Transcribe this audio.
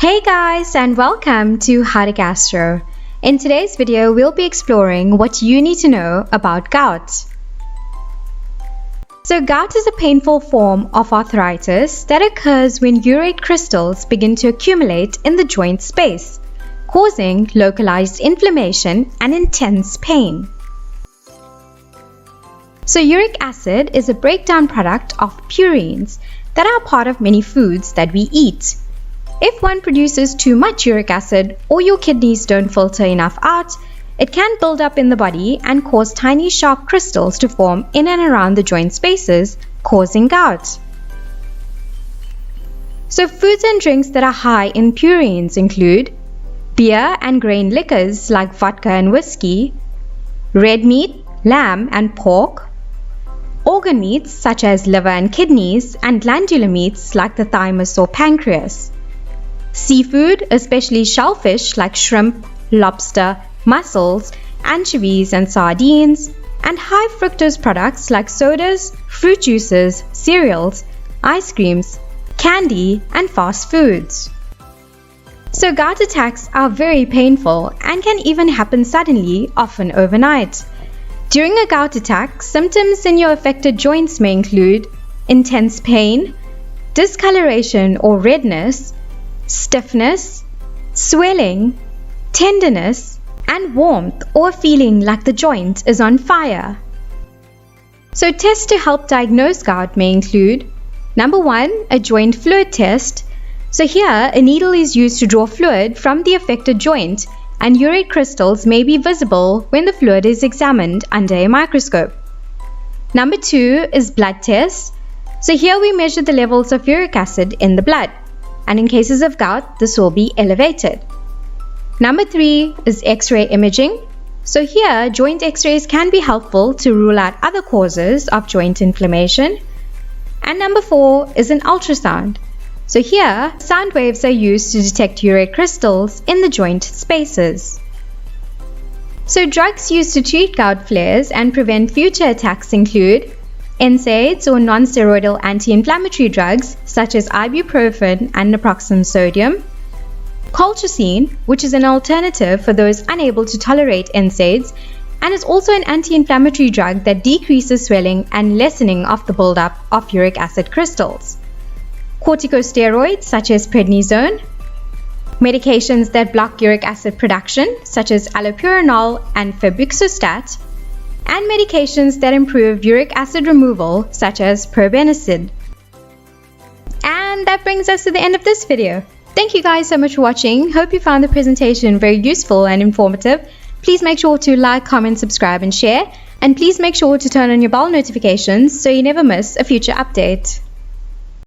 Hey guys, and welcome to How to Gastro. In today's video, we'll be exploring what you need to know about gout. So gout is a painful form of arthritis that occurs when urate crystals begin to accumulate in the joint space, causing localized inflammation and intense pain. So uric acid is a breakdown product of purines that are part of many foods that we eat. If one produces too much uric acid or your kidneys don't filter enough out, it can build up in the body and cause tiny sharp crystals to form in and around the joint spaces, causing gout. So foods and drinks that are high in purines include beer and grain liquors like vodka and whiskey, red meat, lamb and pork, organ meats such as liver and kidneys, and glandular meats like the thymus or pancreas. Seafood, especially shellfish like shrimp, lobster, mussels, anchovies and sardines, and high fructose products like sodas, fruit juices, cereals, ice creams, candy, and fast foods. So gout attacks are very painful and can even happen suddenly, often overnight. During a gout attack, symptoms in your affected joints may include intense pain, discoloration or redness, stiffness, swelling, tenderness, and warmth or feeling like the joint is on fire. So tests to help diagnose gout may include: number 1, a joint fluid test. So here, a needle is used to draw fluid from the affected joint, and urate crystals may be visible when the fluid is examined under a microscope. Number 2 is blood tests. So here we measure the levels of uric acid in the blood, and in cases of gout, this will be elevated. Number 3 is X-ray imaging. So here, joint X-rays can be helpful to rule out other causes of joint inflammation. And number 4 is an ultrasound. So here, sound waves are used to detect urate crystals in the joint spaces. So drugs used to treat gout flares and prevent future attacks include NSAIDs or non-steroidal anti-inflammatory drugs such as ibuprofen and naproxen sodium, colchicine, which is an alternative for those unable to tolerate NSAIDs and is also an anti-inflammatory drug that decreases swelling and lessening of the buildup of uric acid crystals, corticosteroids such as prednisone, medications that block uric acid production such as allopurinol and febuxostat, and medications that improve uric acid removal such as probenecid. And that brings us to the end of this video. Thank you guys so much for watching. Hope you found the presentation very useful and informative. Please make sure to like, comment, subscribe and share. And please make sure to turn on your bell notifications so you never miss a future update.